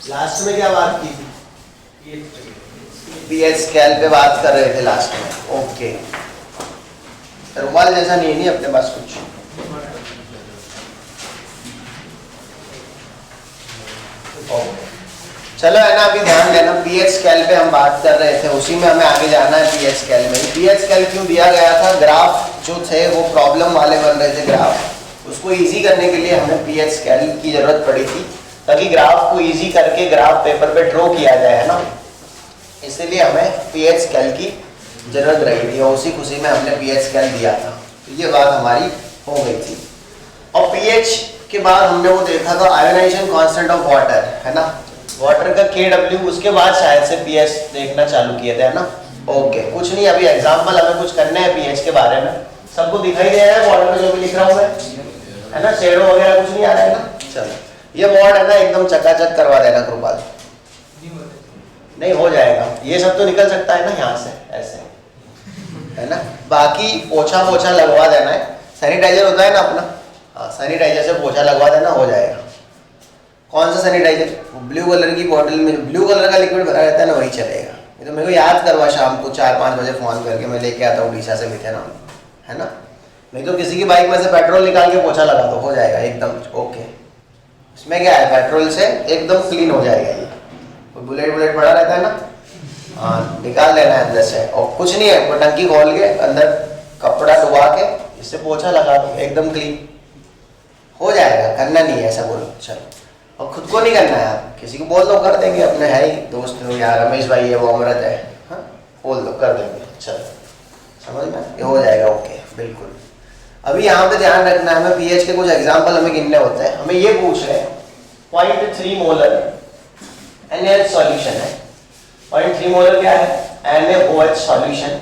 Last में क्या बात की थी? पीएच स्केल पे बात कर रहे थे लास्ट में। ओके, रुमाल जैसा नहीं अपने पास कुछ? चलो है ना, अभी ध्यान देना, पीएच स्केल पे हम बात कर रहे थे, उसी में हमें आगे जाना है। पीएच स्केल में पीएच स्केल क्यों दिया गया था? ग्राफ जो थे वो प्रॉब्लम वाले बन रहे थे ग्राफ, उसको इजी करने के लिए हमें पीएच स्केल की जरूरत पड़ी थी, ताकि ग्राफ को इजी करके ग्राफ पेपर पे ड्रॉ किया जाए, है ना। इसीलिए हमें पीएच स्केल की जरूरत रही थी और उसी खुशी में हमने पीएच स्केल दिया था। तो ये बात हमारी हो गई थी। और पीएच के बाद हमने वो देखा था आयोनाइजेशन कांस्टेंट ऑफ वाटर, है ना, वाटर का KW, उसके बाद शायद से पीएच देखना चालू किए थे, है ना। ओके, कुछ नहीं, अभी एग्जांपल हमें कुछ करने हैं पीएच के बारे में। सबको दिखाई दे रहा है बॉर्डर में जो भी लिख रहा हूँ मैं, है ना, शेडो वगैरह कुछ नहीं आ रहा है ना। चलो, ये बोर्ड है ना, एकदम चकाचक करवा देना कृपाल। नहीं हो जाएगा, ये सब तो निकल सकता है ना यहाँ से, ऐसे, है ना। बाकी पोछा पोछा लगवा देना है, सैनिटाइजर होता है ना अपना, हाँ, सैनिटाइजर से पोछा लगवा देना, हो जाएगा। कौन सा सैनिटाइजर? ब्लू कलर की बॉटल में ब्लू कलर का लिक्विड भरा रहता है ना, वही चलेगा। ये तो मेरे को याद करवा शाम को 4-5 बजे फोन करके, मैं लेके आता हूँ उड़ीसा से मिथेनॉल, है ना। नहीं तो किसी की बाइक में से पेट्रोल निकाल के पोछा लगा दो, हो जाएगा एकदम ओके। इसमें क्या है, पेट्रोल से एकदम क्लीन हो जाएगा ये। कोई बुलेट पड़ा रहता है ना, हाँ, निकाल लेना है अंदर से, और कुछ नहीं है, टंकी खोल के अंदर कपड़ा डुबा के इससे पोछा लगा दो, एकदम क्लीन हो जाएगा। करना नहीं है ऐसा, बोलो चलो। और खुद को नहीं करना है, आप किसी को बोल दो, कर देंगे, अपने है ही दोस्त हो यार, रमेश भाई है, वो अमृत है, हाँ, बोल दो, कर देंगे, चलो, समझ में, ये हो जाएगा ओके, बिल्कुल। अभी यहाँ पे ध्यान रखना है, हमें पीएच के कुछ एग्जाम्पल हमें गिनने होते हैं। हमें ये पूछ रहे हैं 0.3 मोलर NaOH सॉल्यूशन है, 0.3 मोलर क्या है? NaOH सॉल्यूशन,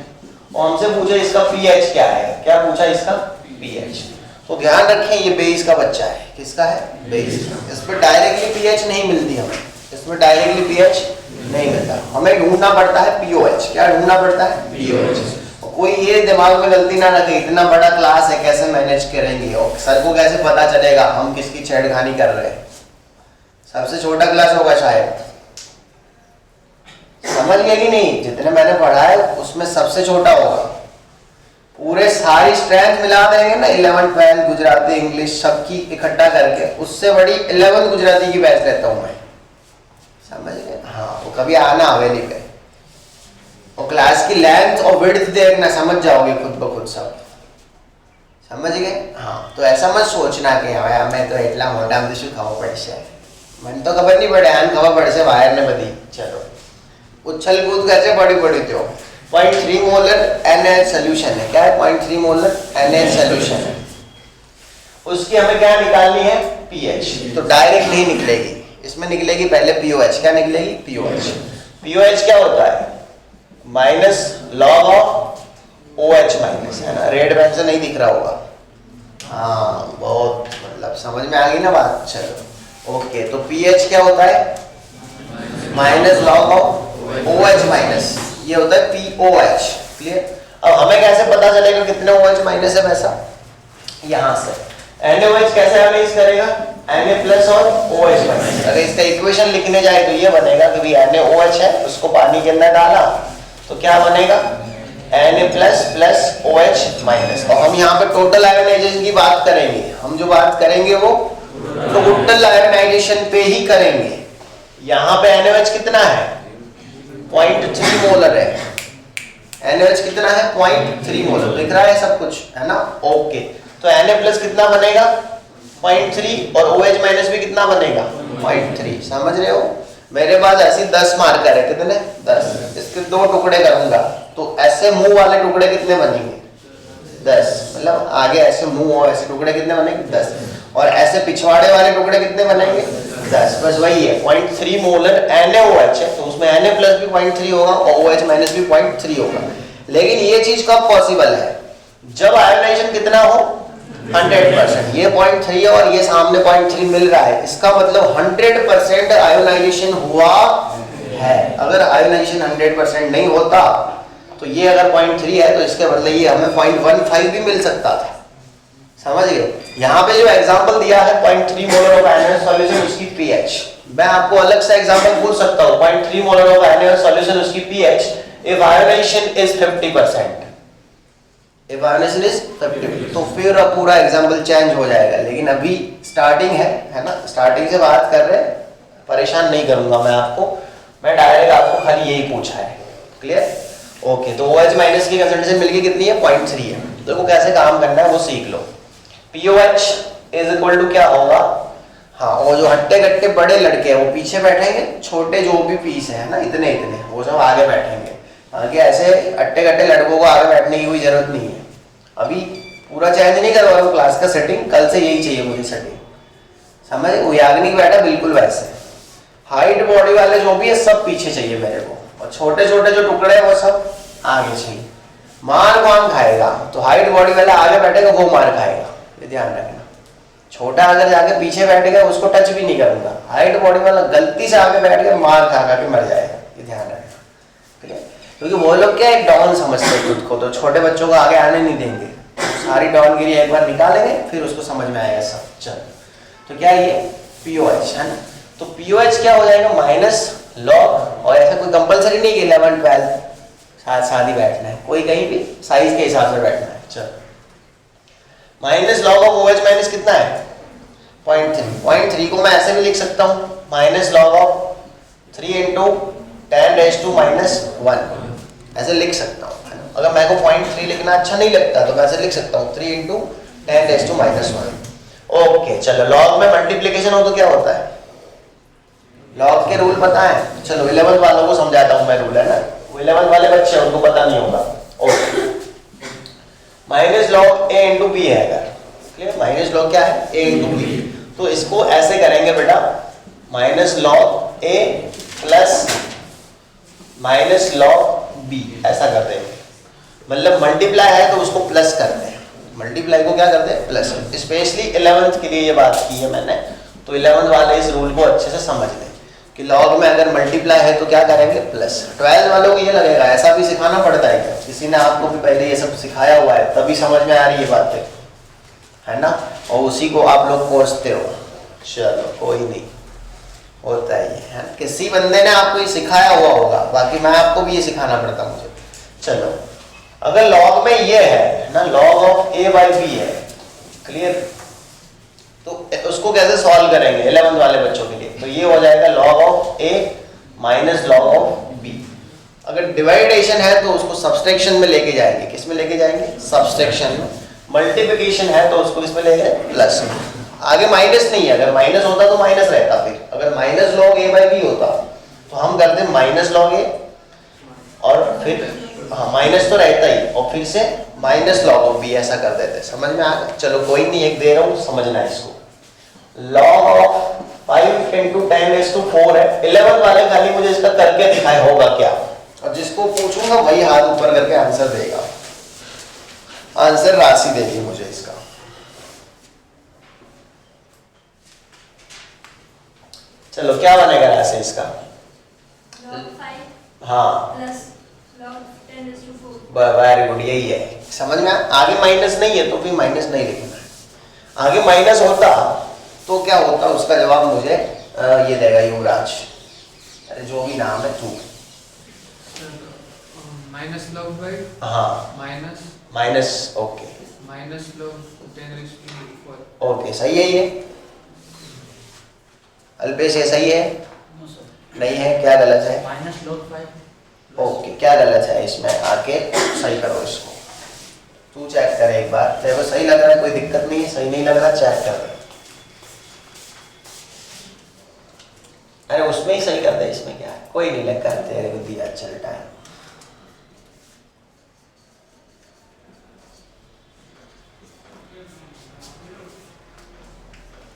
और हमसे पूछे इसका पीएच क्या है। क्या पूछा? इसका पीएच। तो ध्यान रखें, ये बेस का बच्चा है, किसका है? बेस। इस पर डायरेक्टली पीएच नहीं मिलती हमें, इसमें डायरेक्टली पीएच नहीं मिलता, हमें ढूंढना पड़ता है पीओएच। क्या ढूंढना पड़ता है? पीओएच। कोई ये दिमाग में गलती ना रखे, इतना बड़ा क्लास है कैसे मैनेज करेंगे, और सर को कैसे पता चलेगा हम किसकी छेड़खानी कर रहे हैं। सबसे छोटा क्लास होगा शायद, समझ गए कि नहीं? जितने मैंने पढ़ा है उसमें सबसे छोटा होगा। पूरे सारी स्ट्रेंथ मिला देंगे ना, 11, 12 गुजराती इंग्लिश सबकी इकट्ठा करके, उससे बड़ी 11 गुजराती की बैच लेता हूँ मैं, समझ गए? हाँ, वो कभी आना हवेली पे, और क्लास की लेंथ और विड्थ देखना, समझ जाओगे खुद ब खुद सब, समझ गए? हाँ, तो ऐसा मत सोचना कि भाई मैं तो એટલા મોટા में શું ખબર પડશે, મને તો ખબર नहीं પડે, આને ખબર પડશે વાયર ने બધી। चलो, उछल कूद कैसे पड़ी तो 0.3 मोलर NaOH सोल्यूशन है। क्या है? 0.3 मोलर NaOH सोल्यूशन है, उसकी हमें क्या निकालनी है? पीएच। तो डायरेक्ट नहीं निकलेगी, इसमें निकलेगी पहले पीओएच। क्या निकलेगी? पीओएच। पीओएच क्या होता है? Minus log of OH minus, है ना, रेड पेन से नहीं दिख रहा होगा, हाँ, बहुत मतलब समझ में आ गई ना बात। चलो ओके, तो पीएच क्या होता है? Minus log of OH minus, ये होता है POH। क्लियर? अब हमें कैसे पता चलेगा कितने OH माइनस है? वैसा यहाँ से NaOH कैसे एनालाइज करेगा? Na प्लस और OH माइनस। अगर इसका इक्वेशन लिखने जाए तो ये बनेगा कि भाई NaOH है, उसको पानी के अंदर डाला तो क्या बनेगा? Na plus plus OH minus. और हम यहाँ पे टोटल आयोनाइजेशन की बात करेंगे, हम जो बात करेंगे वो टोटल आयोनाइजेशन पे ही करेंगे। यहाँ पे NaOH कितना है? 0.3 मोलर है। NaOH कितना है? 0.3 मोलर। दिख रहा है सब कुछ, है ना? ओके, तो Na प्लस कितना बनेगा? 0.3, और OH माइनस भी कितना बनेगा? 0.3। समझ रहे हो? मेरे पास ऐसी 10 मार्कर है, कितने? 10। इसके 2 टुकड़े करूंगा तो ऐसे मुंह वाले टुकड़े कितने बनेंगे? 10। मतलब आगे ऐसे मुंह और ऐसे टुकड़े कितने बनेंगे? 10। और ऐसे पिछवाड़े वाले टुकड़े कितने बनेंगे? 10। बस वही है, 0.3 मोलर NaOH है, तो उसमें Na प्लस भी 0.3 होगा और OH माइनस भी 0.3 होगा। लेकिन ये चीज कब पॉसिबल है? जब आयोनाइजेशन कितना हो? 100%। ये 0.3 है और ये सामने 0.3 मिल रहा है, इसका मतलब 100% आयोनाइजेशन हुआ है। अगर आयोनाइजेशन 100% नहीं होता तो ये अगर 0.3 है तो इसके बदले ये हमें 0.15 भी मिल सकता था। समझ गए? यहाँ पे जो एग्जांपल दिया है 0.3 मोलर ऑफ NaOH सॉल्यूशन, उसकी पीएच मैं आपको अलग से एग्जांपल पूछ सकता हूँ 0.3 मोलर ऑफ आयन सॉल्यूशन, उसकी pH if ionisation is 50%, if ionisation is 50%, तो फिर अब पूरा एग्जांपल चेंज हो जाएगा। लेकिन अभी स्टार्टिंग है ना, स्टार्टिंग से बात कर रहे हैं, परेशान नहीं करूंगा मैं आपको, मैं डायरेक्ट आपको खाली यही पूछा है। क्लियर? ओके, तो OH माइनस की कंसंट्रेशन मिलके कितनी है? 0.3 है। देखो कैसे काम करना है वो सीख लो। POH इज इक्वल टू क्या होगा? हाँ, वो जो हट्टे कट्टे बड़े लड़के हैं वो पीछे बैठेंगे, छोटे जो भी पीस है ना इतने इतने वो सब आगे बैठेंगे। आगे ऐसे हट्टे कट्टे लड़कों को आगे बैठने की कोई जरूरत नहीं है। अभी पूरा चेंज नहीं करवा रहा हूँ क्लास का सेटिंग, कल से यही चाहिए मुझे सेटिंग, समझ? वो याग्निक बैठा बिल्कुल वैसे। हाइट बॉडी वाले जो भी है सब पीछे चाहिए मेरे को, और छोटे छोटे जो टुकड़े हैं वो सब आगे चाहिए। मार कौन खाएगा? तो हाइट बॉडी वाला आगे बैठेगा वो मार खाएगा, ये ध्यान रखना। छोटा अगर जाके पीछे बैठ गया उसको टच भी नहीं करूंगा, हाइट बॉडी वाला गलती से आगे बैठ गया मार खा खा के मर जाएगा, ये ध्यान रखना। क्योंकि वो लोग क्या एक डॉन समझते हैं खुद को, तो छोटे बच्चों को आगे आने नहीं देंगे। सारी डॉनगिरी एक बार निकालेंगे फिर उसको समझ में आएगा सब। चल, तो क्या ये POH है ना, तो POH क्या हो जाएगा? माइनस लॉग, और ऐसा कोई कंपलसरी नहीं कि 11 12 साथ ही बैठना है, कोई कहीं भी साइज के हिसाब से बैठना है। चल, minus log of OH minus कितना है? 0.3। 0.3 को मैं ऐसे भी लिख सकता हूँ, माइनस लॉग ऑफ 3 इंटू 10⁻⁻1, ऐसे लिख सकता हूँ। अगर मेरे को 0.3 लिखना अच्छा नहीं लगता तो मैं ऐसे लिख सकता हूँ 3 इंटू 10⁻⁻1। ओके, चलो, लॉग में मल्टीप्लीकेशन हो तो क्या होता है? लॉग के रूल पता है? चलो 11th वालों को समझाता हूँ मैं रूल, है ना, 11th वाले बच्चे उनको पता नहीं होगा। Okay, minus log A into B है। अगर क्लियर, माइनस लॉग क्या है? A into B. तो इसको ऐसे करेंगे बेटा, minus log A plus minus log B, ऐसा कर देंगे। मतलब मल्टीप्लाई है तो उसको प्लस करते हैं, मल्टीप्लाई को क्या करते हैं? प्लस। स्पेशली 11th के लिए ये बात की है मैंने, तो 11th वाले इस रूल को अच्छे से समझ लें कि लॉग में अगर मल्टीप्लाई है तो क्या करेंगे? प्लस। 12th वालों को ये लगेगा ऐसा भी सिखाना पड़ता है क्या? किसी ने आपको भी पहले ये सब सिखाया हुआ है तभी समझ में आ रही है बातें, है ना, और उसी को आप लोग कोसते हो। चलो कोई नहीं, होता है ये, है ना? किसी बंदे ने आपको ये सिखाया हुआ होगा, बाकी मैं आपको भी ये सिखाना पड़ता मुझे। चलो, अगर लॉग में ये है ना, लॉग ऑफ A/B है, क्लियर, तो उसको कैसे सॉल्व करेंगे 11th वाले बच्चों के लिए? तो ये हो जाएगा log of A minus log of B। अगर डिवाइडेशन है तो उसको सब्सट्रैक्शन में लेके जाएंगे। किस में लेके जाएंगे? सब्सट्रैक्शन में। मल्टीप्लिकेशन है तो उसको इसमें ले गए प्लस में। आगे माइनस नहीं है, अगर माइनस होता तो माइनस रहता, फिर अगर माइनस लॉग A/B होता तो हम करते माइनस लॉग A और फिर हाँ माइनस तो रहता ही, और फिर से माइनस लॉग ऑफ B, ऐसा कर देते। समझ में आ गया? चलो कोई नहीं, एक दे रहा हूँ, समझना है इसको। लॉग ऑफ 5 इंटू 10⁻4 है। 11th वाले खाली मुझे इसका करके दिखाए होगा क्या, और जिसको पूछूंगा वही हाथ ऊपर करके आंसर देगा, आंसर राशि देगी मुझे इसका। चलो क्या बनेगा राशि इसका? हाँ, वेरी गुड, यही है। समझ में? आगे माइनस नहीं है तो फिर माइनस नहीं लिखना है। आगे माइनस होता तो क्या होता, उसका जवाब मुझे ये देगा युवराज, अरे जो भी नाम है तू। माइनस लॉग बाई, हाँ minus, okay, minus log 10⁻4। Okay, सही है ये अल्पेश? ये सही है? नहीं है, क्या गलत है? Minus log 5। ओके, क्या गलत है इसमें? आके सही करो इसको, तू चेक कर एक बार, तेरे को सही लग रहा है, कोई दिक्कत नहीं है, सही नहीं लग रहा चेक कर। अरे उसमें ही सही कर दे, इसमें क्या है, कोई नहीं लग कर, तेरे को दिया चल टाइम।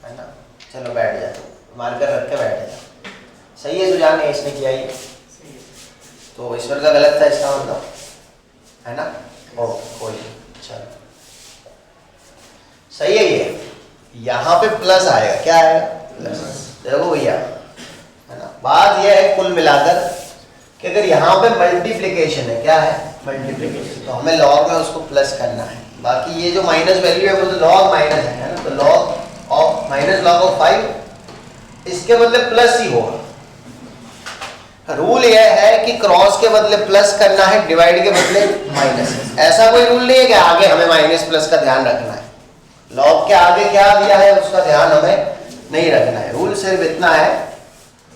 है ना, चलो बैठ जा, मार्कर रख के बैठ जा। सही है सुजान, इसने किया ही, तो ईश्वर का गलत था इसका मतलब, है ना? ओ कोई, चलो सही है ये। यहाँ पे प्लस आएगा, क्या आएगा? प्लस। देखो भैया, है ना, बात यह है कुल मिलाकर कि अगर यहाँ पे मल्टीप्लिकेशन है, क्या है? मल्टीप्लिकेशन, तो हमें लॉग में उसको प्लस करना है। बाकी ये जो माइनस वैल्यू है वो तो लॉग माइनस है ना, तो log of minus log of 5 इसके बदले प्लस ही होगा। रूल यह है कि क्रॉस के बदले प्लस करना है, डिवाइड के बदले माइनस। ऐसा कोई रूल नहीं है कि आगे हमें माइनस प्लस का ध्यान रखना है। लॉग के आगे क्या दिया है उसका ध्यान हमें नहीं रखना है। रूल सिर्फ इतना है,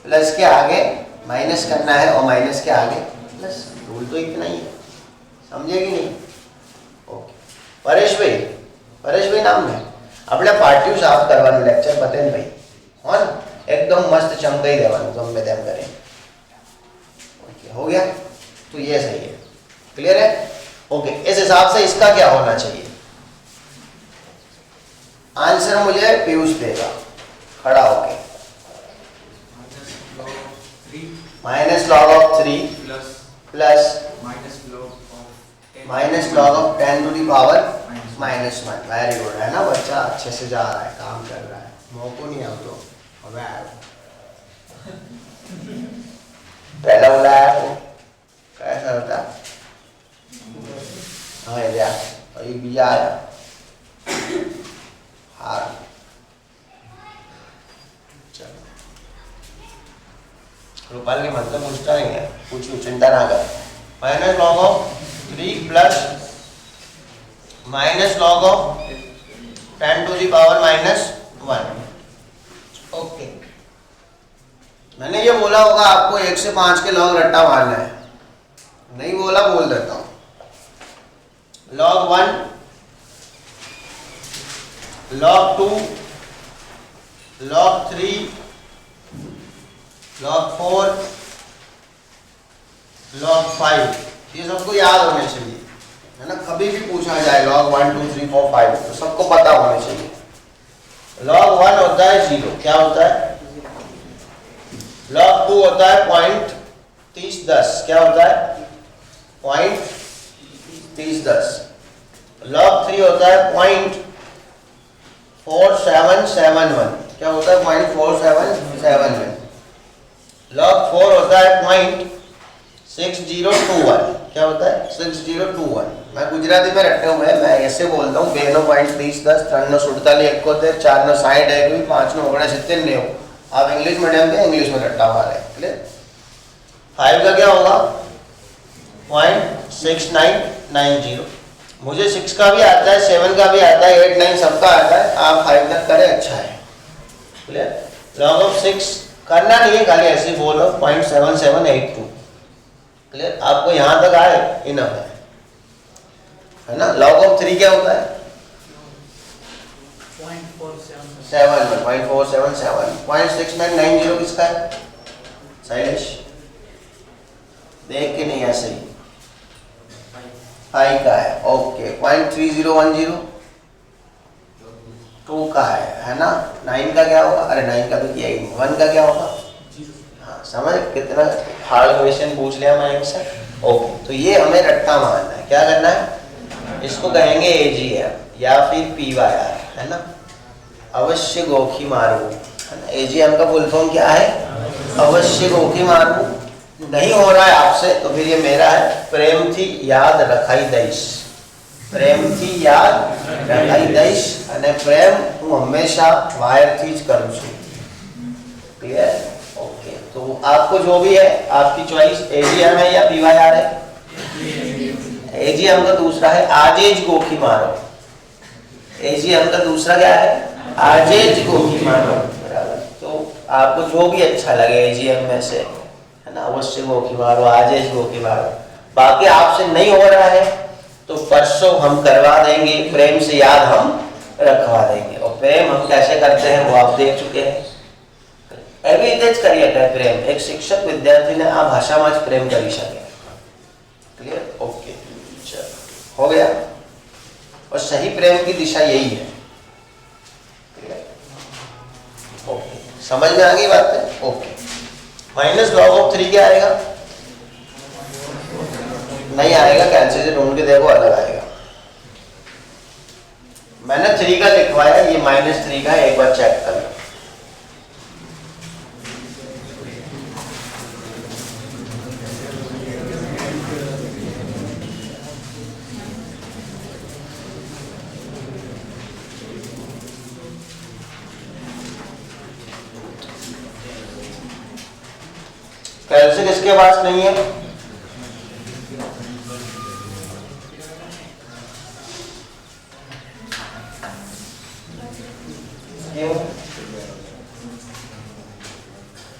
प्लस के आगे माइनस करना है और माइनस के आगे प्लस। रूल तो इतना ही है, समझे कि नहीं? ओके परेश भाई नाम है अपने पार्टियों साफ करवाने लेक्चर बतेन भाई हाँ एकदम मस्त चमकाई देवान गम में तेम करें। हो गया तो ये सही है, क्लियर है? ओके इस हिसाब से इसका क्या होना चाहिए? आंसर मुझे पीयूष देगा खड़ा होके। Minus log of 3 plus minus log of 10 to the power -1। Very good, है ना बच्चा? अच्छे से जा रहा है, काम कर रहा है, मौको नहीं हम लोग। पहला बोला है कैसा होता? हाँ यार अभी भी आया। हाँ चलो रूपाल के मतलब पूछता नहीं है, पूछो चिंता ना कर। Minus log of 3 plus minus log of 10 to the power -1। Okay मैंने ये बोला होगा आपको 1 से 5 के लॉग रट्टा मारना है, नहीं बोला बोल देता हूं। log 1 log 2 log 3 log 4 log 5 ये सबको याद होने चाहिए, है ना? कभी भी पूछा जाए log 1 2 3 4 5 तो सबको पता होने चाहिए। log 1 होता है 0, क्या होता है? log 2 होता है 0.3010, क्या होता है? 0.3010। log 3 होता है 0.4771, क्या होता है? 0.4771। log 4 होता है 0.6021, क्या होता है? 6021। मैं गुजराती में रटे हुए हैं, मैं ऐसे बोलता हूँ 2.3010 348 71 460 1 5 79 90। आप इंग्लिश मीडियम के इंग्लिश में रट्टा मार रहे हैं, क्लियर? 5 का क्या होगा? 0.6990। मुझे 6 का भी आता है, 7 का भी आता है, 8 9 सबका आता है। आप 5 तक करें, अच्छा है, क्लियर? log ऑफ 6 करना नहीं है, खाली ऐसे बोलो 0.7782, क्लियर? आपको यहां तक आए इनफ है ना? log ऑफ 3 क्या होता है? 0.4771। 0.6990 किसका है? शैलेश देख के नहीं, ऐसे ही 5 का है। ओके 0.3010 2 का है ना? 9 का क्या होगा? अरे 9 का तो किया ही नहीं। 1 का क्या होगा? हाँ समझ, कितना हार्ड क्वेश्चन पूछ लिया मैं इनसे। ओके तो ये हमें रट्टा मारना है, क्या करना है? इसको कहेंगे AGM या फिर PYR, है ना? अवश्य गोखी मारू, है ना? AGM का फुल फॉर्म क्या है? अवश्य गोखी मारू। नहीं हो रहा है आपसे तो फिर ये मेरा है, प्रेम थी याद रखाई दईश। प्रेम थी याद रखाई दईश અને પ્રેમ હું હંમેશા વાયરથી જ કરું છું, क्लियर? ओके तो आपको जो भी है आपकी चॉइस AGM है या PYR है? AGM का दूसरा है आजेज गोखी मारो। AGM का दूसरा क्या है? आजेज गोखी मारो, बराबर? तो आपको जो भी अच्छा लगे AGM में से, है ना? अवश्य गोखी मारो, आजेज गोखी मारो। बाकी आपसे नहीं हो रहा है तो परसों हम करवा देंगे, प्रेम से याद हम रखवा देंगे। और प्रेम हम कैसे करते हैं वो आप देख चुके हैं। एवी રીતે જ કરી શકાય પ્રેમ। એક શિક્ષક વિદ્યાર્થીને આ ભાષામાં જ પ્રેમ કરી શકે, क्लियर? ओके चलो हो गया। और सही प्रेम की दिशा यही है, क्लियर? ओके समझ में आ गई बात है? ओके माइनस log ऑफ 3 क्या आएगा? नहीं आएगा, कैंसिल से ढूंढ के देखो, अलग आएगा। मैंने 3 का लिखवाया, ये -3 का, एक बार चेक कर लो। कैल्शियम किसके पास नहीं है? क्यों?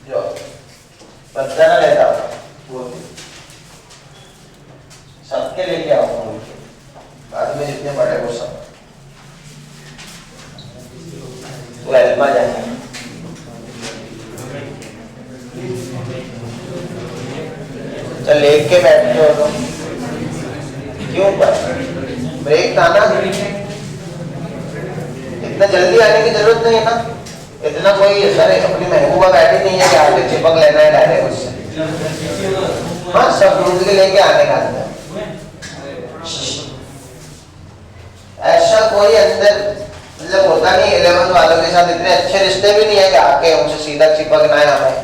जो बच्चा ना लेता सबके लेके आऊंगा बाद में जितने बड़े वो सब 12 में जाएंगे। चल लेट के बैठते हो तो क्यों पर ब्रेक था ना, इतना जल्दी आने की जरूरत नहीं है ना, इतना कोई सर अपनी महबूबा बैठी नहीं है कि आगे चिपक लेना है डायरेक्ट उससे। हाँ सब ढूंढ के लेके आने का अंदर ऐसा कोई अंदर मतलब होता नहीं। 11th वालों के साथ इतने अच्छे रिश्ते भी नहीं है कि आके उनसे सीधा चिपकना है हमें,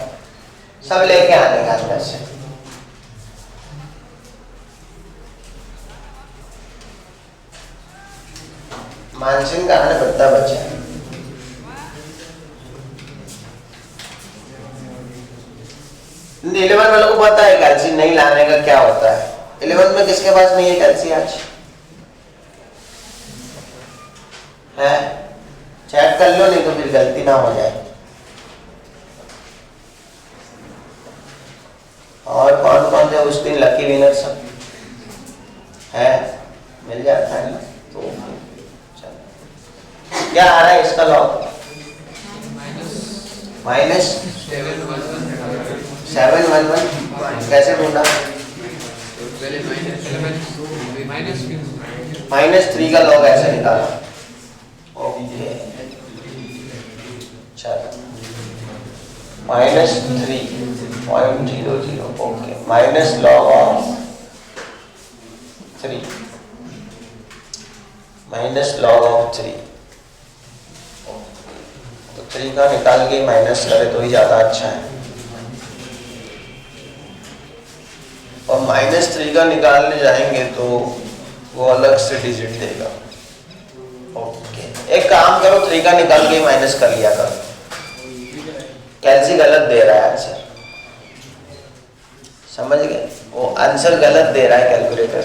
सब लेके आने का अंदर से। मानसिंह कहाँ है? बद्दा बच्चा है। हिंदी 11 वालों को पता है कैल्शियम नहीं लाने का क्या होता है। 11 में किसके पास नहीं है कैल्शियम आज? है चेक कर लो, नहीं तो फिर गलती ना हो जाए। और कौन कौन से उस दिन लकी विनर सब है? मिल जाता है ना तो चलो। क्या आ रहा है इसका लॉग? माइनस 711 कैसे ढूंढा? -3 का लॉग ऐसे निकाला। ओके चलो -3.00 ओके माइनस लॉग ऑफ 3 तो 3 का निकाल के माइनस करे तो ही ज्यादा अच्छा है। और -3 का निकालने जाएंगे तो वो अलग से डिजिट देगा। ओके एक काम करो, 3 का निकाल के माइनस कर लिया करो। कैल्सी गलत दे रहा है आंसर, समझ गए? वो आंसर गलत दे रहा है कैलकुलेटर।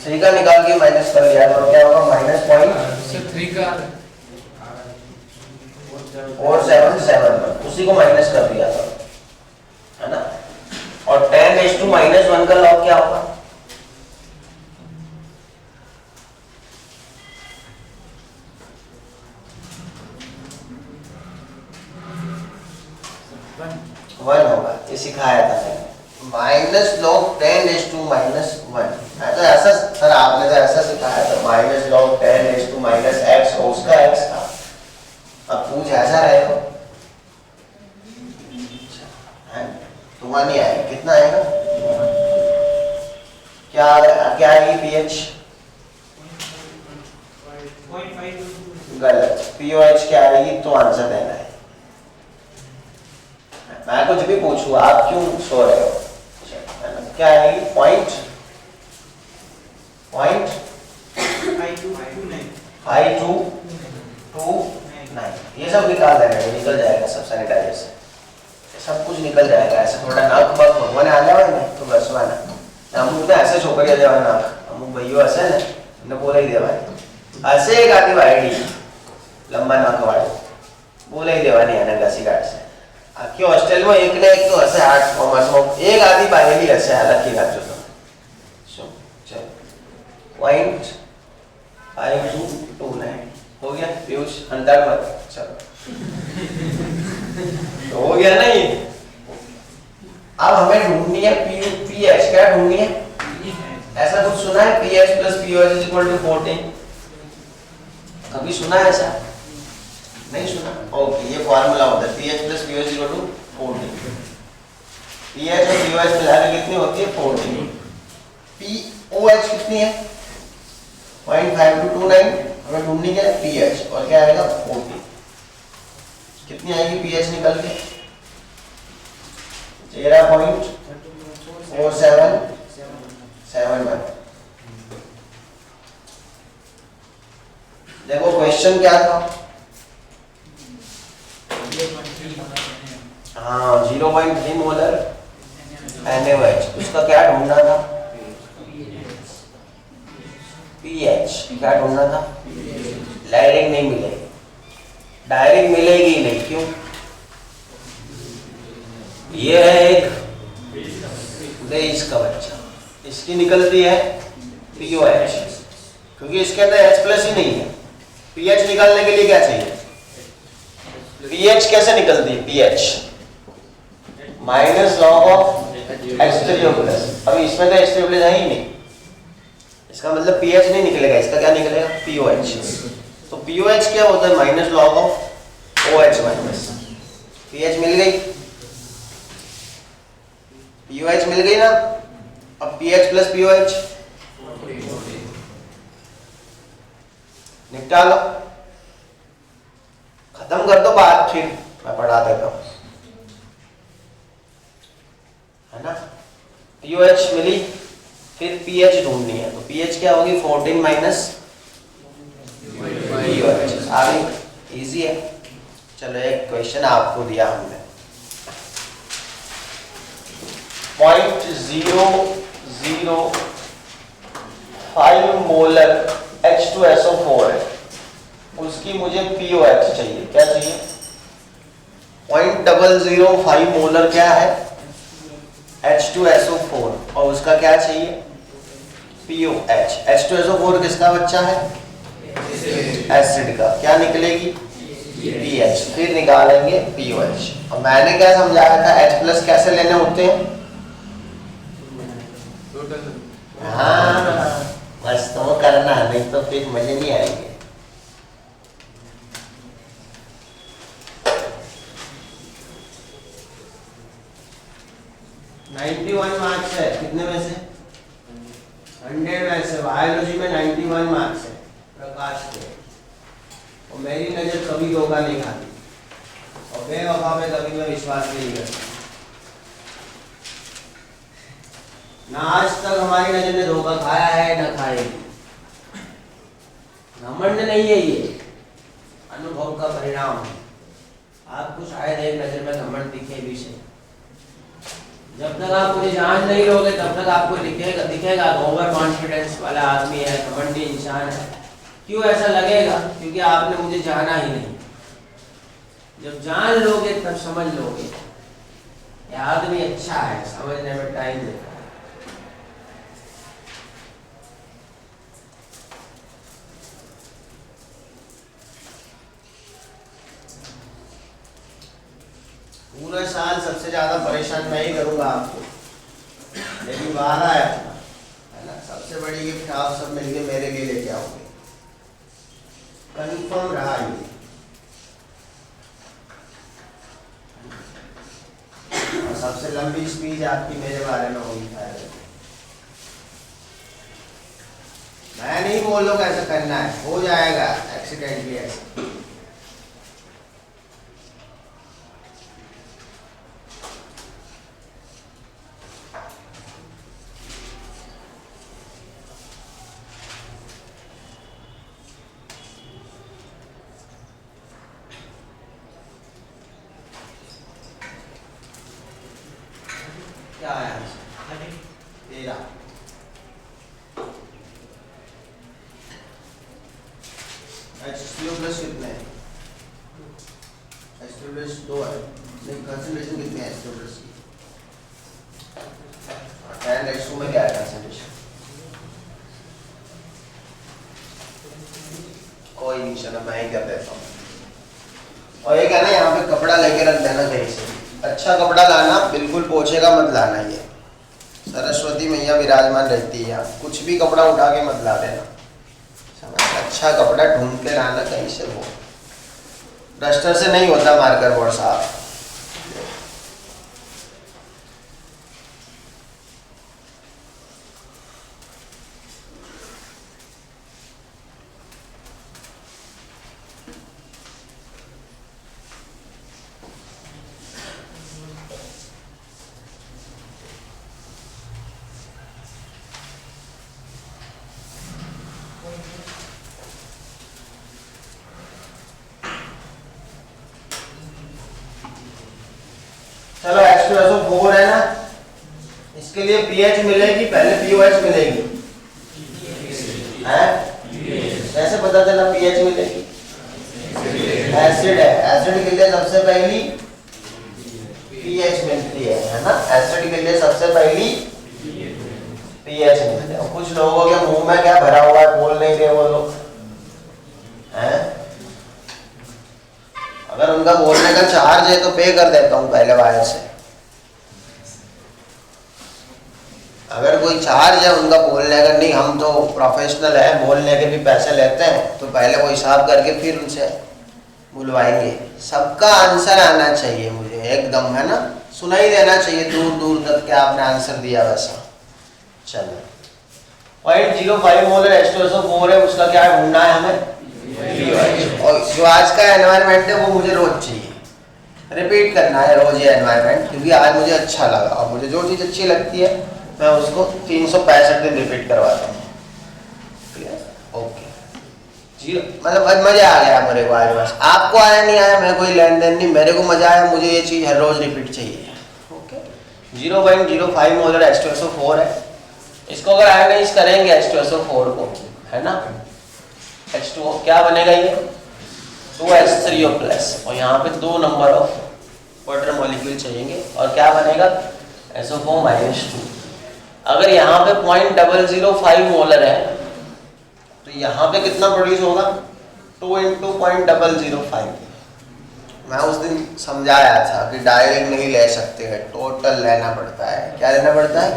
3 का निकाल के माइनस कर लिया तो क्या होगा? -0.4771 उसी को माइनस कर दिया था, है ना? और 10⁻⁻1 का लॉग क्या होगा? वन होगा, ये सिखाया था मैंने। माइनस लॉग 10⁻⁻1 तो ऐसा सर आपने तो ऐसा सिखाया था, माइनस लॉग 10⁻⁻x और उसका x था। अब पूछ ऐसा रहेगा तो 1 ही आएगा। कितना आएगा? क्या क्या आएगी? pH गलत। pOH क्या आएगी? तो आंसर देना है। मैं कुछ भी पूछूं आप क्यों सो रहे हो? क्या आएगी? पॉइंट 5229 ये सब निकाल देना, निकल जाएगा सब सैनिटाइजर से, सब कुछ निकल जाएगा। ऐसा थोड़ा नाक बग भगवान आ जाए ना तो बस वाला अमुक तो ऐसे छोकरिया देवा नाक अमुक भैया ऐसे ना इन्हें बोला ही देवा ऐसे एक आदि वाइडी लंबा नाक वाले बोला ही देवा नहीं आना घसी घाट से आखी हॉस्टेल में एक ने एक तो ऐसे 8 कॉमर्स में एक आदि बाहेली ऐसे अलग ही घाट जो चलो .5229 हो गया पीयूष अंतर मत चलो तो हो गया ना ये। अब हमें ढूंढनी है pH क्या ढूंढनी है? ऐसा कुछ सुना है pH + pOH = 14? कभी सुना है ऐसा? नहीं सुना? ओके ये फॉर्मूला होता है pH + pOH = 14। pH और pOH मिलाकर कितनी होती है? 14। pOH कितनी है? 0.5229 हमें ढूंढनी क्या है? pH और क्या आएगा? 14। कितनी आएगी pH निकल के? 13.4771। देखो क्वेश्चन क्या था? हाँ 0.3 मोलर NaOH, उसका क्या ढूंढना था? पीएच। क्या ढूंढना था? डायरेक्ट नहीं मिलेगी, डायरेक्ट मिलेगी ही नहीं। क्यों? ये है एक बेस का बच्चा, इसकी निकलती है POH, क्योंकि इसके अंदर H प्लस ही नहीं है। पीएच निकालने के लिए क्या चाहिए? पीएच कैसे निकलती है? PH minus log of H3O plus. अब इसमें तो H3O प्लस है ही नहीं, इसका मतलब पीएच नहीं निकलेगा, इसका क्या निकलेगा? POH। तो POH क्या होता है? Minus log of OH minus. PH मिल गई, POH मिल गई ना। अब पीएच प्लस POH निपटा लो, खत्म कर दो बात, फिर मैं पढ़ा देता हूं, है ना। POH मिली, फिर pH ढूंढनी है, तो pH क्या होगी? 14 माइनस POH। आ गई, इजी है। चलो एक क्वेश्चन आपको दिया हमने, 0.005 मोलर H2SO4 है, उसकी मुझे POH चाहिए। क्या चाहिए? 0.005 मोलर क्या है? H2SO4, और उसका क्या चाहिए? POH। H2SO4 किसका बच्चा है? एसिड का। क्या निकलेगी? pH। फिर निकालेंगे POH। और मैंने क्या समझाया था? H प्लस कैसे लेने होते हैं? हाँ, बस तो करना, नहीं तो फिर मजे नहीं आएंगे। मार्क्स है, कितने में से? 100 में से। बायोलॉजी में 91 मार्क्स है प्रकाश के, और मेरी नजर कभी धोखा नहीं खाती, और बेवफा में कभी मैं विश्वास नहीं करता। ना आज तक हमारी नजर ने धोखा खाया है, ना खाएगी। घमंड नहीं है, ये अनुभव का परिणाम है। आपको शायद एक नजर में घमंड दिखे भी से, जब तक आप मुझे जान नहीं लोगे तब तक आपको दिखेगा ओवर कॉन्फिडेंस वाला आदमी है, घमंडी इंसान है। क्यों ऐसा लगेगा? क्योंकि आपने मुझे जाना ही नहीं। जब जान लोगे तब समझ लोगे ये आदमी अच्छा है, समझने में टाइम देता है। पूरा साल सबसे ज्यादा परेशान मैं ही करूंगा आपको, लेकिन वादा है अपना, है ना। सबसे बड़ी गिफ्ट आप सब मिलके मेरे लिए लेके आओगे, कंफर्म रहा ये। और सबसे लंबी स्पीच आपकी मेरे बारे में होगी शायद। मैं नहीं बोल रहा कैसे करना है, हो जाएगा एक्सीडेंटली ऐसा। क्या आया? 13। H3O प्लस कितने हैं? H3O प्लस 2 है, लेकिन कंसंट्रेशन कितने हैं H3O प्लस की? 10H2 में क्या है कंसंट्रेशन? कोई नहीं, चलो मैं ही कर देता हूँ। और ये कहना, यहाँ पे कपड़ा लेके रख देना कहीं से, अच्छा कपड़ा लाना, बिल्कुल पोछे का मत लाना। ये सरस्वती मैया विराजमान रहती है यहाँ, कुछ भी कपड़ा उठा के मत ला देना, समझ। अच्छा कपड़ा ढूंढ के लाना कहीं से, वो डस्टर से नहीं होता मार्कर बोर्ड साहब। चलो H2SO4 है ना, उसके लिए पीएच मिलेगी पहले पीओएच मिलेगी है? कैसे पता चला पीएच मिलेगी? एसिड है, एसिड के लिए सबसे पहली पीएच मिलती है ना? एसिड के लिए सबसे पहली पीएच मिलती है। कुछ लोगों के मुंह में क्या भरा हुआ है, बोल नहीं रहे वो लोग हैं। अगर उनका बोलने का चार्ज है तो पे कर देता हूँ पहले वायर से। अगर कोई चार्ज है उनका बोलने का, नहीं हम तो प्रोफेशनल है, बोलने के भी पैसे लेते हैं, तो पहले वो हिसाब करके फिर उनसे बुलवाएंगे। सबका आंसर आना चाहिए मुझे एकदम, है ना? सुनाई देना चाहिए दूर दूर तक क्या आपने आंसर दिया वैसा। चलो 0.05 मोलर H2SO4 है, उसका क्या ढूंढना है हमें? और जो आज का एनवायरनमेंट है वो मुझे रोज चाहिए, रिपीट करना है रोज ये एनवायरनमेंट, क्योंकि आज मुझे अच्छा लगा और मुझे जो चीज़ अच्छी लगती है मैं उसको 365 दिन रिपीट करवाता हूँ। ओके जी, मतलब मजा आ गया मेरे को आज। बस आपको आया नहीं आया मैं कोई लेन देन नहीं, मेरे को मजा आया, मुझे ये चीज़ हर रोज रिपीट चाहिए। ओके 0.05 मोलर H2SO4 है। इसको अगर आयनाइज करेंगे H2SO4 को, है ना, H2O क्या बनेगा ये 2H3O प्लस, और यहाँ पे 2 नंबर ऑफ वाटर मॉलिक्यूल चाहिए, और क्या बनेगा SO4 -2। अगर यहाँ पे 0.005 मोलर है तो यहाँ पे कितना प्रोड्यूस होगा 2 × 0.005। मैं उस दिन समझाया था कि डायरेक्ट नहीं ले सकते हैं, टोटल लेना पड़ता है। क्या लेना पड़ता है?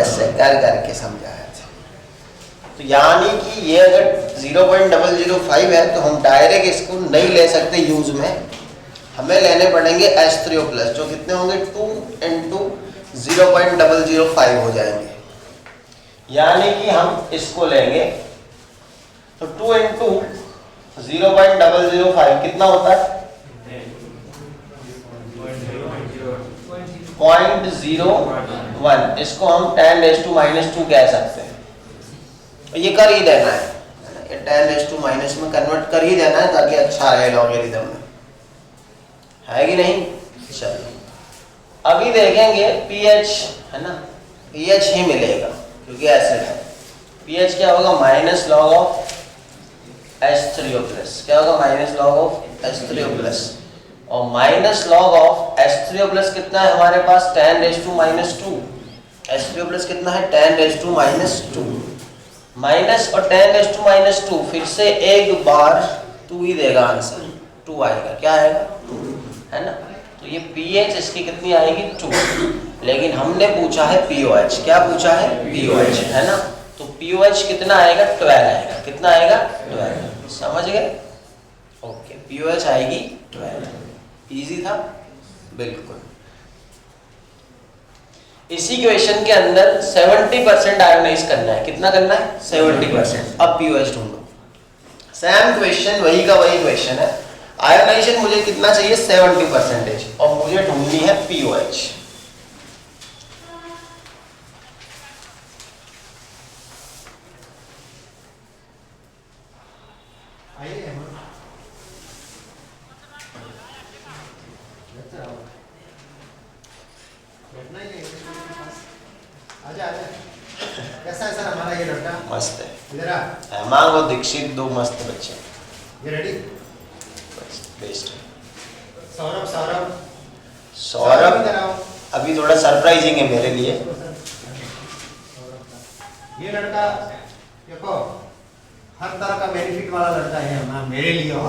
ऐसे कर करके समझाया था। तो यानी कि ये अगर 0.005 है तो हम डायरेक्ट इसको नहीं ले सकते यूज में, हमें लेने पड़ेंगे H3O प्लस, जो कितने होंगे 2 × 0.005 हो जाएंगे। यानी कि हम इसको लेंगे तो 2 × 0.005 कितना होता है 0.01। इसको हम 10⁻² कह सकते हैं। ये कर ही देना है, ये 10⁻⁻ में कन्वर्ट कर ही देना है ताकि अच्छा रहे लॉगरिथम में, है कि नहीं? चलो अभी देखेंगे pH, है ना, pH ही मिलेगा क्योंकि एसिड है। pH क्या होगा -log ऑफ H3O प्लस, क्या होगा -log ऑफ H3O प्लस, और -log ऑफ H3O प्लस कितना है हमारे पास 10⁻²। H3O प्लस कितना है 10⁻², माइनस और 10⁻², फिर से एक बार 2 ही देगा आंसर, 2 आएगा। क्या आएगा 2, है ना? तो ये pH इसकी कितनी आएगी 2, लेकिन हमने पूछा है pOH। क्या पूछा है? pOH, है ना? तो pOH कितना आएगा 12 आएगा। कितना आएगा 12, समझ गए? ओके pOH आएगी 12। इजी था बिल्कुल। इसी क्वेश्चन के अंदर 70% आयोनाइज करना है। कितना करना है 70%। अब pOH ढूंढो। सेम क्वेश्चन, वही का वही क्वेश्चन है। आयोनाइजेशन मुझे कितना चाहिए 70%, और मुझे ढूंढनी है pOH। कैसा है सर हमारा ये लड़का? मस्त है। इधर आ। हेमांग और दीक्षित दो मस्त बच्चे, ये रेडी? बेस्ट। सौरभ सौरभ सौरभ इधर आओ। अभी थोड़ा सरप्राइजिंग है मेरे लिए। ये लड़का देखो हर तरह का बेनिफिट वाला लड़का है ना मेरे लिए। हो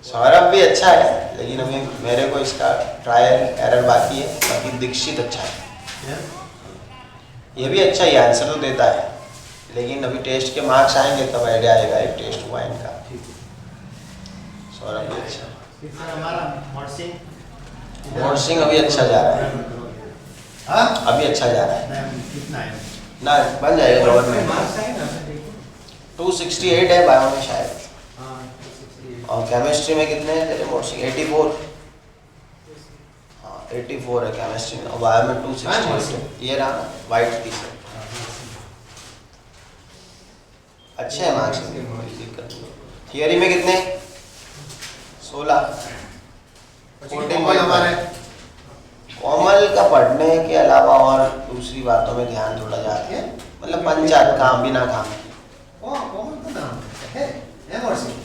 सौरभ भी अच्छा है, लेकिन अभी मेरे को इसका ट्रायल एरर बाकी है। बाकी दीक्षित अच्छा है, ये भी अच्छा ही आंसर तो देता है, लेकिन अभी टेस्ट के मार्क्स आएंगे तब आइडिया आएगा एक टेस्ट हुआ इनका। सौरभ भी अच्छा। फिर सर हमारा मोर्सिंग मोर्सिंग अभी अच्छा जा रहा है। हाँ अभी अच्छा जा रहा है कितना है ना, बन जाएगा गवर्नमेंट। मार्क्स है ना 268 है बायो में शायद, हाँ और केमिस्ट्री में कितने हैं तेरे मोर्सिंग 84। हाँ 84 है केमिस्ट्री में, और बायो में 268। ये रहा वाइट टी शर्ट। अच्छे हैं मार्क्स, दिक्कत नहीं। थियरी में कितने 16। कोमल हमारे कोमल बिना काम की। कॉमन तो नाम है मॉर्सिंग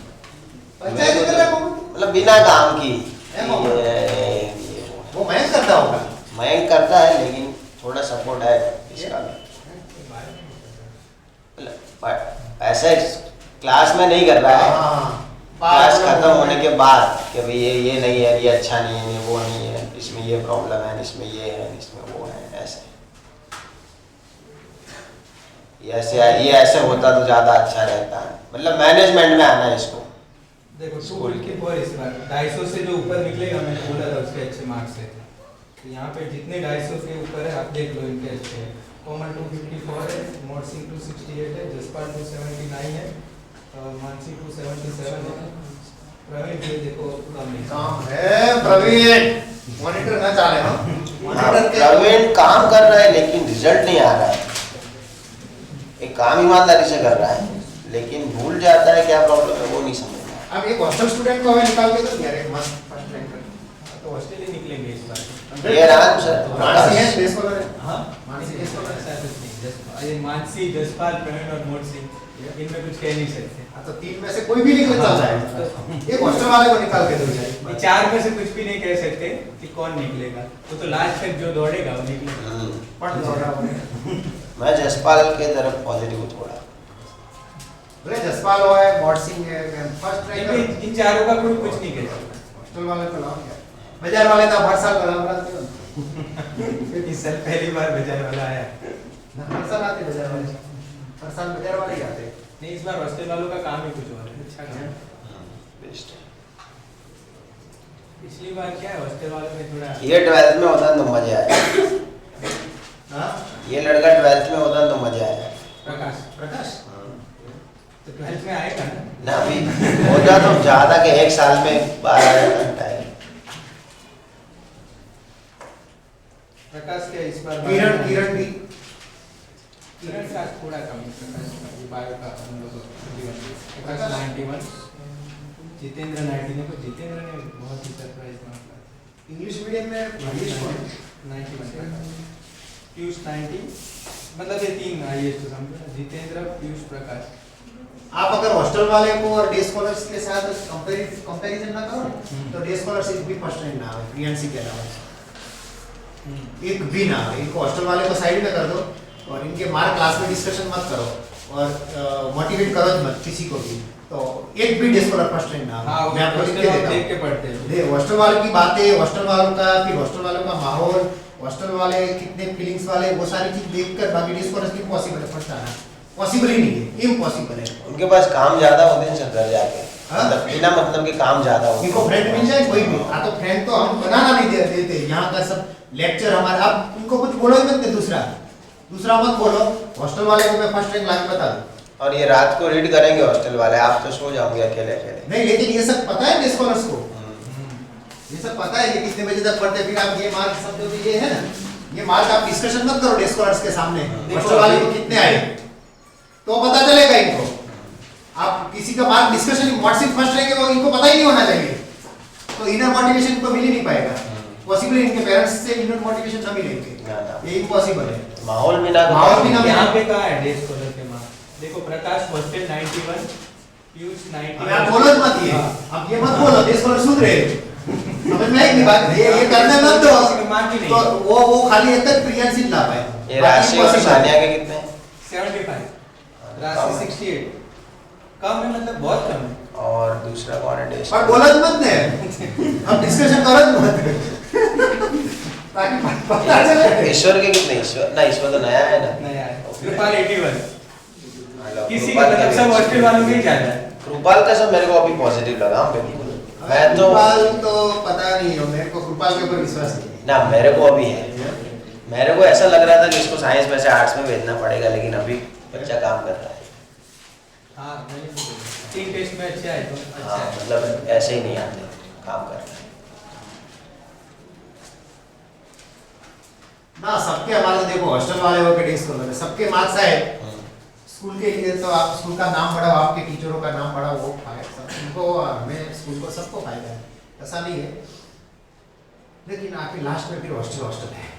पंचायत कर रहा कॉमन मतलब बिना काम की है कॉमन। ये वो मैं करता होगा मयंक करता है, लेकिन थोड़ा सपोर्ट है इसका भी। मतलब ऐसे क्लास में नहीं कर रहा है, क्लास खत्म होने के बाद कि भाई ये नहीं है, ये अच्छा नहीं है, ये वो नहीं है, इसमें ये प्रॉब्लम है, इसमें ये है, इसमें वो है, ऐसे ये ऐसे होता तो ज़्यादा अच्छा रहता है। मतलब मैनेजमेंट में आना है इसको। देखो स्कूल के 254 इस बार 250 से जो ऊपर निकलेगा, मैंने बोला था उसके अच्छे मार्क्स है। तो यहाँ पे जितने 250 के ऊपर है आप देख लो इनके अच्छे हैं। कॉमन 254 है, मोर्सिंग 268 है, जसपाल 279 है, मानसी 277 है। प्रवीण ये देखो कम नहीं काम है प्रवीण मॉनिटर ना चाले हम मॉनिटर के प्रवीण काम कर रहा है लेकिन रिजल्ट नहीं आ रहा है। एक काम ईमानदारी से कर रहा है लेकिन भूल जाता है क्या प्रॉब्लम है, वो नहीं समझ रहा। अब एक हॉस्टल स्टूडेंट को हमें निकाल के दो यार, एक मस्त फर्स्ट रैंक तो ऑस्ट्रेलिया निकलेंगे इस बार। ये आराम से मानसी है देश को है हाँ मानसी देश को ऐसा कुछ नहीं, ये मानसी, जसपाल, प्रवीण और मोर्सिंग इनमें कुछ कह नहीं सकते। हाँ तो तीन में से कोई भी निकल चल जाए, एक हॉस्टल वाले को निकाल के दो ये जाए। चार में से कुछ भी नहीं कह सकते कि कौन निकलेगा, वो तो लास्ट तक जो दौड़ेगा वो निकलेगा। पढ़ लो मैं जसपाल के तरफ पॉजिटिव हूँ थोड़ा। बोले जसपाल हो है मॉर्सिंग है फर्स्ट रैंक इन चारों का कोई कुछ नहीं कह सकता। हॉस्टल वाले को लाओ क्या, बाजार वाले तो हर साल बना बनाते हो इस साल पहली बार बाजार वाला आया। हर साल आते बाजार वाले, हर साल बाजार वाले ही आते। नहीं इस बार हॉस्टल वालों का काम ही कुछ और है, अच्छा काम है। बेस्ट है। पिछली बार क्या है हॉस्टल वालों में थोड़ा ये 12th में होता तो मजा आया। हाँ ये लड़का 12th में होता तो मजा आया। प्रकाश प्रकाश तो 12th में आएगा ना। ना अभी होता तो ज्यादा के एक साल में 12 घंटा है। प्रकाश के इस बार किरण किरण भी किरण का थोड़ा कम है। प्रकाश का ये बायो का हम लोग 91 प्रकाश 91, जितेंद्र 90 ने, को जितेंद्र ने बहुत ही सरप्राइज मारा। इंग्लिश मीडियम में इंग्लिश को 91 पीयूष 90, मतलब ये तीन आईएएस तो समझो, जितेंद्र, पीयूष, प्रकाश। आप अगर हॉस्टल वाले को और डे स्कॉलर्स के साथ कंपैरिजन ना करो तो डे स्कॉलर्स एक भी फर्स्ट रैंक ना आवे प्रियांशी के अलावा, एक भी ना आवे। इनको हॉस्टल वाले को साइड में कर दो और इनके मार्क क्लास में डिस्कशन मत करो और मोटिवेट करो मत किसी को भी, तो एक भी डे स्कॉलर फर्स्ट रैंक ना हाँ, आवे। मैं आपको लिख के हॉस्टल देता देख के हूं। पढ़ते हैं। दे हॉस्टल वालों की बातें, हॉस्टल वालों का, फिर हॉस्टल वालों का माहौल, हॉस्टल वाले कितने फीलिंग्स वाले, वो सारी चीज देखकर बाकी डे स्कॉलर्स की पॉसिबल है फर्स्ट आना, पॉसिबल ही नहीं है, इम्पॉसिबल है। उनके पास काम ज्यादा होते हैं सर घर जाके। हाँ? मतलब बिना मतलब के काम ज्यादा होते इनको फ्रेंड मिल जाए कोई भी, तो फ्रेंड तो हम बनाना नहीं देते। यहाँ का सब लेक्चर हमारे, आप उनको कुछ बोलो ही मत, दूसरा मत बोलो। हॉस्टल वाले को मैं फर्स्ट रैंक ला के बता दूं। और ये रात को रीड करेंगे हॉस्टल वाले, आप तो सो जाओगे अकेले अकेले। नहीं लेकिन ये सब पता है स्कॉलर्स को, ये सब पता है ये कितने बजे तक पढ़ते हैं। फिर आप ये मार्क सब जो भी ये है ना, ये मार्क आप डिस्कशन मत करो स्कॉलर्स के सामने, हॉस्टल वाले को कितने आए तो पता चलेगा इनको। आप किसी का मार्क डिस्कशन व्हाट्सएप फर्स्ट रहेंगे वो इनको पता ही नहीं होना चाहिए, तो इनर मोटिवेशन को मिल ही नहीं पाएगा। पॉसिबल इनके पेरेंट्स से इनर मोटिवेशन ना मिलेंगे, ये इम्पॉसिबल है। माहौल भी ना माहौल भी ना यहाँ पे कहाँ है डे स्कॉलर के मार्क्स? देखो प्रकाश हॉस्टल 91, पीयूष 90। अब आप बोलो मत ये, अब ये मत बोलो डे स्कॉलर सुन रहे हैं, समझ में आई बात, ये करने मत दो। तो वो खाली एक तक प्रियांशी ला पाए। ये राशि और सानिया के कितने हैं? 75, राशि 68, कम है, मतलब बहुत कम है। और दूसरा कौन है डेस्ट? पर बोलत मत ने, अब डिस्कशन करत मत ताकि पता चले। ईश्वर के कितने? ईश्वर ना, ईश्वर तो नया है ना। नया है कृपाल 81, हेलो, किसी का कृपाल मतलब के सब भी- हॉस्टल वालों में ही ज्यादा है। कृपाल का सब मेरे को अभी पॉजिटिव लगा बिल्कुल। मैं तो कृपाल तो पता नहीं हो, मेरे को कृपाल के ऊपर विश्वास नहीं है। ना, मेरे को अभी है। मेरे को ऐसा लग रहा था कि इसको साइंस में से आर्ट्स में भेजना पड़ेगा, लेकिन अभी बच्चा काम कर रहा है। हाँ नहीं, 3 टेस्ट में अच्छा है तो अच्छा हाँ, है। मतलब ऐसे ही नहीं आते, काम कर रहा है। ना सबके हमारे तो देखो हॉस्टल वाले हो के डे स्कॉलर है, सबके मार्क्स आए स्कूल के लिए, तो आप स्कूल का नाम बढ़ाओ, आपके टीचरों का नाम बढ़ाओ, वो फायदा सबको, हमें स्कूल को सबको फायदा है, ऐसा नहीं है। लेकिन आके लास्ट में फिर हॉस्टल है हॉस्टल है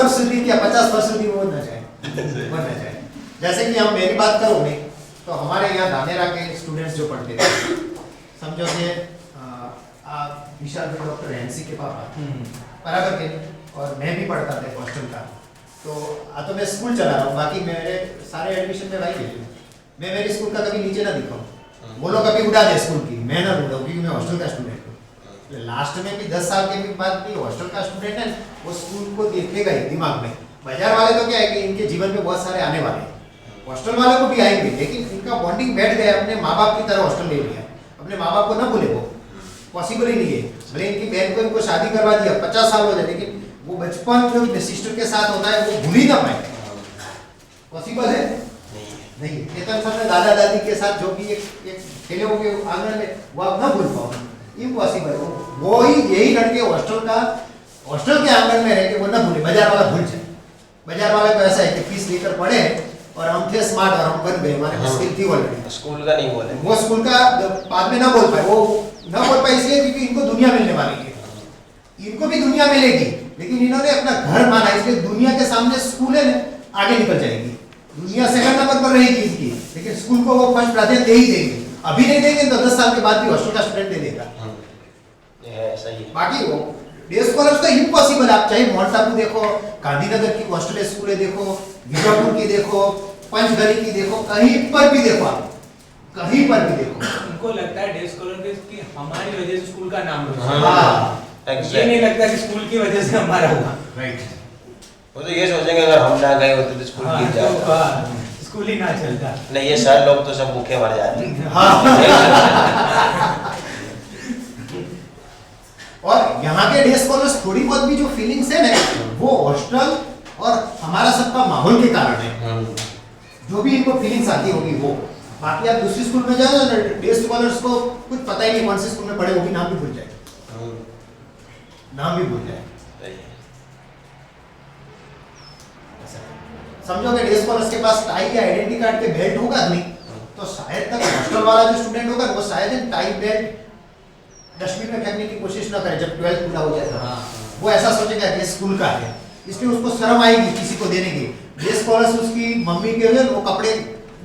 1% या 50% भी वो ना जाए। जैसे कि हम मेरी बात करूँ नहीं तो हमारे यहाँ धानेरा के स्टूडेंट्स जो पढ़ते थे, समझो कि आप विशाल भी डॉक्टर हैंसी के पापा बराबर के, और मैं भी पढ़ता था हॉस्टल का, तो मैं स्कूल चला रहा हूँ, बाकी मेरे सारे एडमिशन में भाई भेजूँ, मैं मेरे स्कूल का कभी नीचे ना दिखाऊँ, वो लोग कभी उड़ा दे स्कूल की, मैं ना उड़ाऊँ क्योंकि मैं हॉस्टल का स्टूडेंट हूँ। लास्ट में भी 10 साल के भी बाद भी हॉस्टल का स्टूडेंट है वो स्कूल को देखेगा ही दिमाग में। बाजार वाले तो क्या है कि इनके जीवन में बहुत सारे आने वाले हैं, हॉस्टल वाले को भी आएंगे, लेकिन इनका बॉन्डिंग बैठ गया, अपने माँ बाप की तरह हॉस्टल ले लिया, अपने माँ बाप को ना भूले, वो पॉसिबल ही नहीं है। भले इनकी बहन को इनको शादी करवा दिया, 50 साल हो जाए, लेकिन वो बचपन जो सिस्टर के साथ होता है वो भूल ही ना पाए, पॉसिबल है नहीं। चेतन सर ने दादा दादी के साथ जो भी एक खेले होंगे आंगन में, वो आप ना भूल पाओ, इम्पॉसिबल है। वो ही यही लड़के हॉस्टल के आंगन में रह के वो ना भूले, बाजार वाला भूल जाए। बाजार वाले को ऐसा है कि फीस लेकर पढ़े और हम थे स्मार्ट और हम बन गए, हमारे पास स्किल थी ऑलरेडी, स्कूल का नहीं बोले, वो स्कूल का बाद में ना बोल पाए, वो ना बोल पाए इसलिए क्योंकि इनको दुनिया मिलने वाली है, इनको भी दुनिया मिलेगी, लेकिन इन्होंने अपना घर माना, इसलिए दुनिया के सामने स्कूल है आगे निकल जाएगी, दुनिया सेकंड नंबर पर रहेगी इनकी, लेकिन स्कूल को वो फर्स्ट प्राधान्य दे ही देंगे। अभी नहीं देंगे तो 10 साल के बाद भी हॉस्टल का स्टूडेंट दे देगा। सही है। बाकी वो डे स्कॉलर्स तो इम्पॉसिबल, आप चाहे माउंट आबू देखो, गांधीनगर की हॉस्टल स्कूलें देखो, बीजापुर की देखो, पंचगनी की देखो, कहीं पर भी देखो, आप कहीं पर भी देखो, उनको लगता है डे स्कॉलर की हमारी वजह से स्कूल का नाम रोशन, हाँ ये नहीं लगता कि स्कूल की वजह से हमारा हुआ। राइट। वो तो ये सोचेंगे अगर हम ना गए होते तो स्कूल गिर जाता, स्कूल ही ना चलता। नहीं ये सर लोग तो सब भूखे मर जाते। और यहाँ के डे स्कॉलर्स थोड़ी बहुत भी जो फीलिंग्स है ना, वो हॉस्टल और हमारा सबका माहौल के कारण है, जो भी इनको फीलिंग्स आती होगी वो। बाकी आप दूसरी स्कूल में जाओ ना, डे स्कॉलर्स को कुछ पता ही नहीं कौन से स्कूल में पढ़े, वो भी नाम भी भूल जाए, नाम भी भूल जाए। समझो कि डे स्कॉलर्स के पास टाई या आइडेंटिटी कार्ड के बेल्ट होगा नहीं, तो शायद तक हॉस्टल वाला जो स्टूडेंट होगा वो शायद टाई बेल्ट डस्टबिन में फेंकने की कोशिश ना करे जब 12th पूरा हो जाएगा। वो ऐसा सोचेगा कि स्कूल का है, इसलिए उसको शर्म आएगी किसी को देने की। डे स्कॉलर्स उसकी मम्मी के लिए वो कपड़े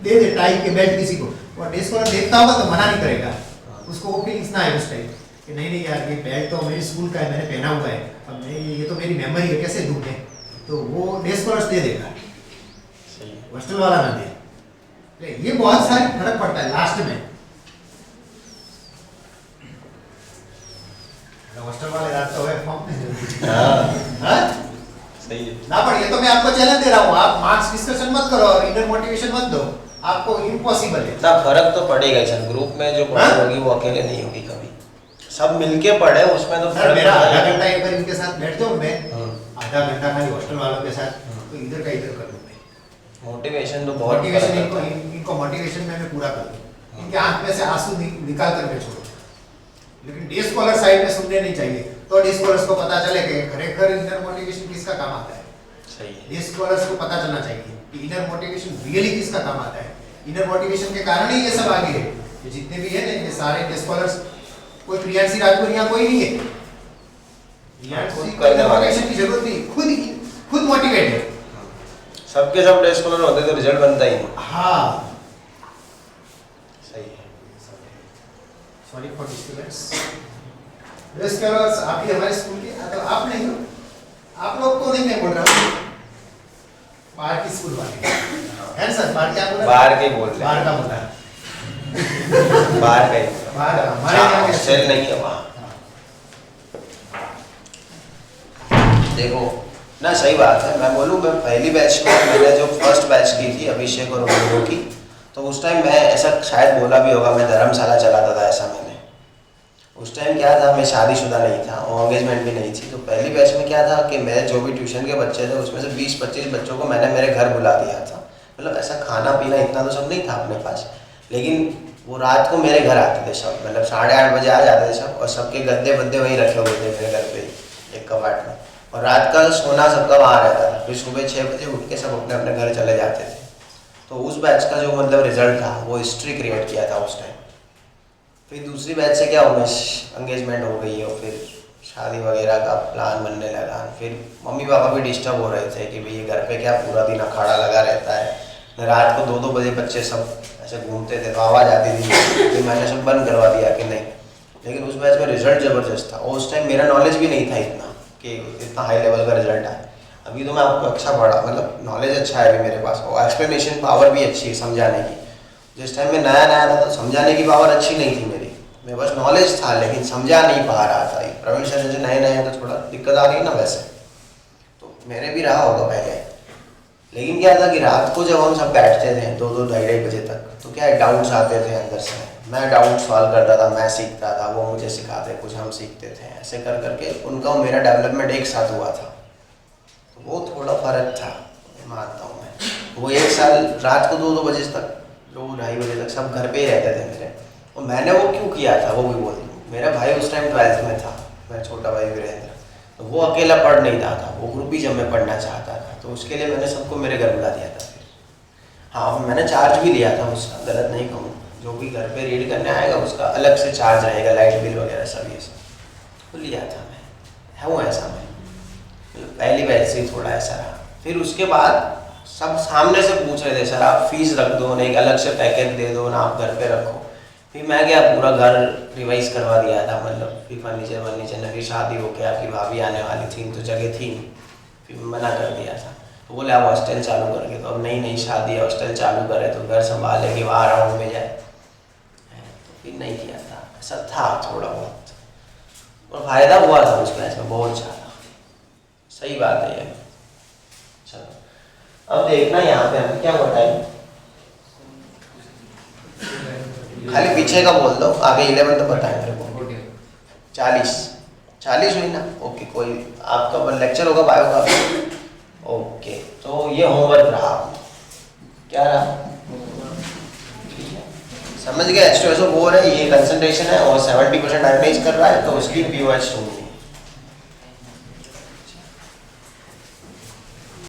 दे दे, टाई के बेल्ट किसी को, और डे स्कॉलर देखता होगा तो मना नहीं करेगा, उसको वो फीलिंग्स ना है उस टाइम कि नहीं नहीं यार ये बेल्ट तो मेरी स्कूल का है, मैंने पहना हुआ है, अब नहीं ये तो मेरी मेमोरी है, कैसे दूं मैं, तो वो डे स्कॉलर्स दे देगा, हॉस्टल वाला ना दे। ये बहुत सारी फर्क पड़ता है लास्ट में। हॉस्टल वाले रात तो है फॉर्म हां सही है ना, पर ये तो मैं आपको चैलेंज दे रहा हूँ, आप मार्क्स डिस्कशन मत करो और इनर मोटिवेशन मत दो, आपको इम्पॉसिबल है ना। फर्क तो पड़ेगा सर, ग्रुप में जो पढ़ाई होगी वो अकेले नहीं होगी, कभी सब मिलके पढ़े उसमें तो सर मेरा आधा घंटा एक बार इनके साथ बैठता हूँ मैं, आधा घंटा खाली हॉस्टल वालों के साथ, तो इधर का इधर कर लूँ मैं, मोटिवेशन तो बहुत मोटिवेशन इनको मोटिवेशन में मैं पूरा कर दूँ, इनके आंख में से आंसू निकाल कर मैं छोड़ूँ, लेकिन डे स्कॉलर साइड में सुनने नहीं चाहिए, तो डे स्कॉलर्स को पता चले कि खरेखर इनर मोटिवेशन किसका काम आता है। सही है, डे स्कॉलर्स को पता चलना चाहिए कि इनर मोटिवेशन रियली किसका काम आता है। इनर मोटिवेशन के कारण ही ये सब आगे है, ये जितने भी है ना ये सारे डे स्कॉलर्स, कोई प्रियांशी राजपूत यहाँ कोई नहीं है, प्रियांशी को मोटिवेशन की जरूरत नहीं, खुद मोटिवेट है, सबके सब डे स्कॉलर होते तो रिजल्ट बनता ही नहीं। हाँ सही है। Sorry for disturbance. Day scholars आप ही हमारे स्कूल के, तो आप नहीं हो, आप लोग को नहीं मैं बोल रहा हूँ, बाहर की स्कूल वाले है सर, बाहर क्या बोल रहे हैं, बाहर के बोल रहे हैं, बाहर का बोल रहा है, बाहर का ही, बाहर का, हमारे यहाँ के हॉस्टल नहीं है वहाँ। देखो ना सही बात है, मैं बोलूँ मैं पहली बैच में मैंने जो फर्स्ट बैच की थी अभिषेक और उन्होंने की, तो उस टाइम मैं ऐसा शायद बोला भी होगा, मैं धर्मशाला चलाता था ऐसा, मैंने उस टाइम क्या था मैं शादीशुदा नहीं था और एंगेजमेंट भी नहीं थी, तो पहली बैच में क्या था कि मेरे जो भी ट्यूशन के बच्चे थे उसमें से 20-25 बच्चों को मैंने मेरे घर बुला दिया था। मतलब ऐसा खाना पीना इतना तो सब नहीं था अपने पास, लेकिन वो रात को मेरे घर आते थे सब, मतलब 8:30 बजे आ जाते थे सब, और सबके गद्दे बद्दे वहीं रखे हुए थे मेरे घर पे एक कबाड़ में, और रात का सोना सबका वहाँ रहता था, फिर सुबह 6 बजे उठ के सब अपने अपने घर चले जाते थे। तो उस बैच का जो मतलब रिजल्ट था वो हिस्ट्री क्रिएट किया था उस टाइम। फिर दूसरी बैच से क्या हो गया, एंगेजमेंट हो गई है और फिर शादी वगैरह का प्लान बनने लगा। फिर मम्मी पापा भी डिस्टर्ब हो रहे थे कि भाई ये घर पे क्या पूरा दिन अखाड़ा लगा रहता है। रात को 2-2 बजे बच्चे सब ऐसे घूमते थे तो आवाज़ आती थी, फिर मैंने सब बंद करवा दिया कि नहीं। लेकिन उस बैच में रिजल्ट ज़बरदस्त था और उस टाइम मेरा नॉलेज भी नहीं था इतना कि इतना हाई लेवल का रिजल्ट आए। अभी तो मैं आपको अच्छा पढ़ा, मतलब नॉलेज अच्छा है अभी मेरे पास और एक्सप्लेनेशन पावर भी अच्छी है समझाने की। जिस टाइम में नया नया था तो समझाने की पावर अच्छी नहीं थी मेरी, मेरे पास नॉलेज था लेकिन समझा नहीं पा रहा था। प्रवीण सर जैसे नए नए हैं तो थोड़ा दिक्कत आ रही ना, वैसे तो मेरे भी रहा होगा पहले। लेकिन क्या था कि रात को जब हम सब बैठते थे 2-2 ढाई बजे तक तो क्या डाउट्स आते थे अंदर से, मैं डाउट सॉल्व करता था, मैं सीखता था, वो मुझे सिखाते, कुछ हम सीखते थे। ऐसे कर करके उनका और मेरा डेवलपमेंट एक साथ हुआ था, तो वो थोड़ा फर्क था मानता हूँ मैं। वो 1 साल रात को 2-2 बजे तक, 2-2:30 बजे तक सब घर पे ही रहते थे मेरे। और मैंने वो क्यों किया था वो भी बोल दूँ। मेरा भाई उस टाइम 12th में था, मेरा छोटा भाई वीरेंद्र, तो वो अकेला पढ़ नहीं रहा था, वो ग्रुपिज्म में पढ़ना चाहता था, तो उसके लिए मैंने सबको मेरे घर बुला दिया था। फिर हाँ, मैंने चार्ज भी लिया था उसका, गलत नहीं कहूँ, जो भी घर पे रीड करने आएगा उसका अलग से चार्ज रहेगा, लाइट बिल वगैरह सब ये सब तो लिया था मैं। हूँ ऐसा मैं, पहली बैच से ही थोड़ा ऐसा रहा। फिर उसके बाद सब सामने से पूछ रहे थे सर आप फीस रख दो ना, एक अलग से पैकेज दे दो ना, आप घर पे रखो। फिर मैं क्या पूरा घर रिवाइज करवा दिया था, मतलब फिर फर्नीचर नवी शादी हो के आपकी भाभी आने वाली थी तो जगह थी, फिर मना कर दिया था। तो बोले आप हॉस्टल चालू करके, तो अब नई शादी है, हॉस्टल चालू करे तो घर संभाले कि वहाँ राउंड में जाए, तो फिर नहीं किया था। ऐसा था थोड़ा बहुत, और फ़ायदा हुआ था उस बैच में बहुत ज़्यादा, सही बात है ये। चलो अब देखना यहाँ पे हमें क्या बताएं, खाली पीछे का बोल दो, आगे 11 तो बताएं मेरे को। 40 हुई ना, ओके। कोई आपका लेक्चर होगा बायो का, ओके। तो ये होमवर्क रहा, क्या रहा, समझ गए। H2SO4 है, ये कंसंट्रेशन है और 70% आयोनाइज कर रहा है, तो उसकी pOH ढूंढनी है।